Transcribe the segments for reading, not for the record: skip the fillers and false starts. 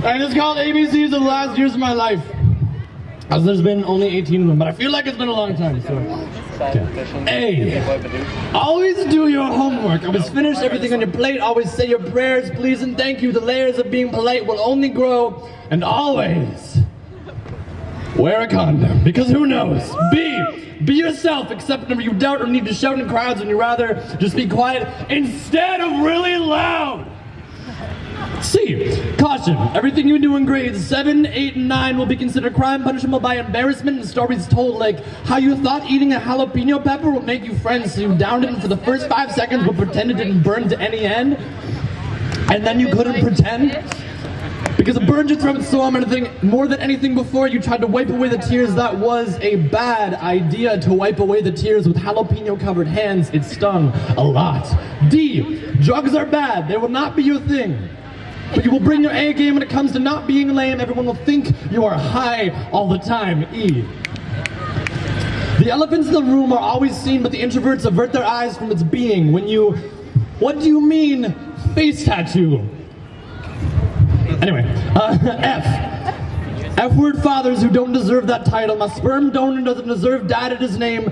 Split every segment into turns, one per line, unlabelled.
And it's called ABCs of the last years of my life. As there's been only 18 of them, but I feel like it's been a long time, so. Okay. A. Always do your homework. Always finish everything on your plate. Always say your prayers, please and thank you. The layers of being polite will only grow. And always wear a condom, because who knows? B. Be yourself, except whenever you doubt or need to shout in crowds and you rather just be quiet instead of really loud. C. Caution. Everything you do in grades 7, 8, and 9 will be considered crime punishable by embarrassment, and stories told like how you thought eating a jalapeno pepper will make you friends, so you downed it for the first 5 seconds but pretended it didn't burn to any end. And then you couldn't pretend because it burned your throat so more than anything before you tried to wipe away the tears. That was a bad idea, to wipe away the tears with jalapeno-covered hands. It stung a lot. D. Drugs are bad. They will not be your thing. But you will bring your A game when it comes to not being lame. Everyone will think you are high all the time. E. The elephants in the room are always seen, but the introverts avert their eyes from its being. What do you mean, face tattoo? Anyway, F. F-word fathers who don't deserve that title. My sperm donor doesn't deserve dad at his name.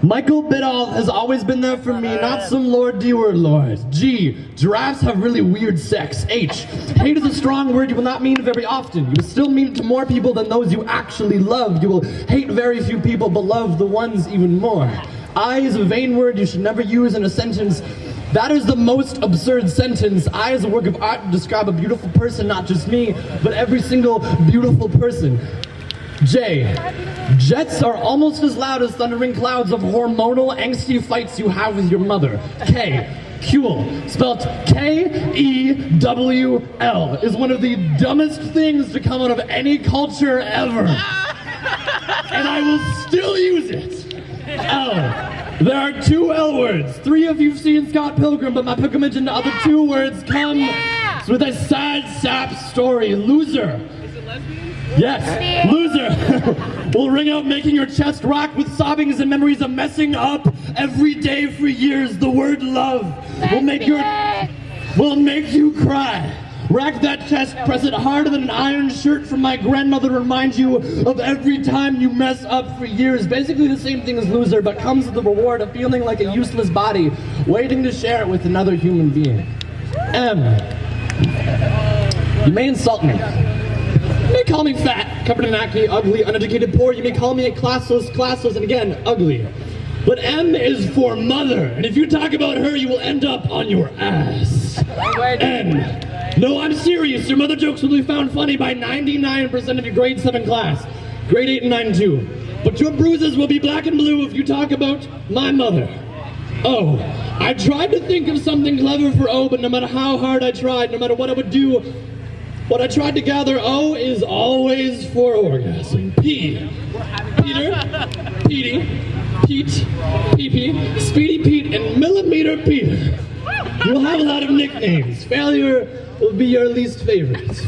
Michael Biddle has always been there for me, not some Lord D-word lord. G. Giraffes have really weird sex. H. Hate is a strong word you will not mean very often. You will still mean it to more people than those you actually love. You will hate very few people but love the ones even more. I is a vain word you should never use in a sentence. That is the most absurd sentence. I is a work of art to describe a beautiful person, not just me, but every single beautiful person. J. Jets are almost as loud as thundering clouds of hormonal, angsty fights you have with your mother. K. Kuel, spelled K-E-W-L, is one of the dumbest things to come out of any culture ever. And I will still use it. L. There are 2 L words. 3 of you've seen Scott Pilgrim, but my pilgrimage into other 2 words comes with a sad sap story. Loser.
Is it lesbian?
Yes, loser. Will ring out making your chest rock with sobbings and memories of messing up every day for years. The word love will make you cry. Rack that chest, press it harder than an iron shirt from my grandmother, remind you of every time you mess up for years. Basically the same thing as loser, but comes with the reward of feeling like a useless body, waiting to share it with another human being. M. You may insult me. You may call me fat, covered in acne, ugly, uneducated, poor. You may call me classless, and again, ugly. But M is for mother, and if you talk about her, you will end up on your ass. N. No, I'm serious. Your mother jokes will be found funny by 99% of your grade 7 class. Grade 8 and 9 too. But your bruises will be black and blue if you talk about my mother. O. I tried to think of something clever for O, but no matter how hard I tried, no matter what I would do, what I tried to gather, O is always for orgasm. P. Peter, Petey, Pete, Pee-Pee, Speedy Pete, and Millimeter Peter. You'll have a lot of nicknames. Failure will be your least favorite.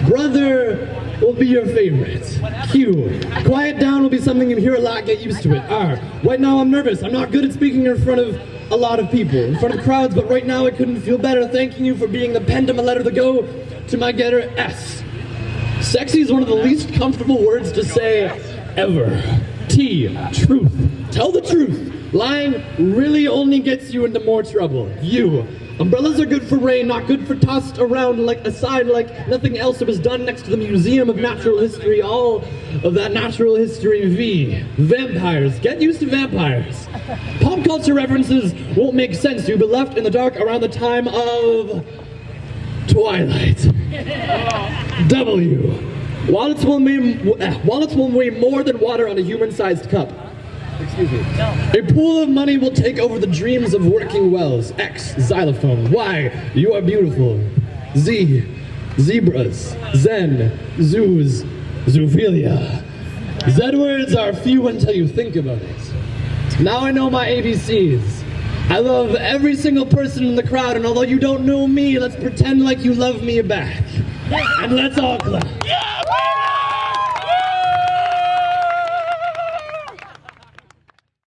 Brother will be your favorite. Q. Quiet down will be something you hear a lot, get used to it. R. Right now I'm nervous. I'm not good at speaking in front of a lot of people, in front of crowds, but right now I couldn't feel better thanking you for being the pen to my letter to go to my getter. S. Sexy is one of the least comfortable words to say ever. T. Truth. Tell the truth. Lying really only gets you into more trouble. U. Umbrellas are good for rain, not good for tossed around like a sign like nothing else that was done next to the Museum of Natural History, all of that natural history. V. Vampires. Get used to vampires. Pop culture references won't make sense to you, but left in the dark around the time of Twilight. W. Wallets will weigh more than water on a human-sized cup. Excuse me. A pool of money will take over the dreams of working wells. X. Xylophone. Y. You are beautiful. Z. Zebras. Zen. Zoos. Zoophilia. Z words are few until you think about it. Now I know my ABCs. I love every single person in the crowd, and although you don't know me, let's pretend like you love me back. And let's all clap.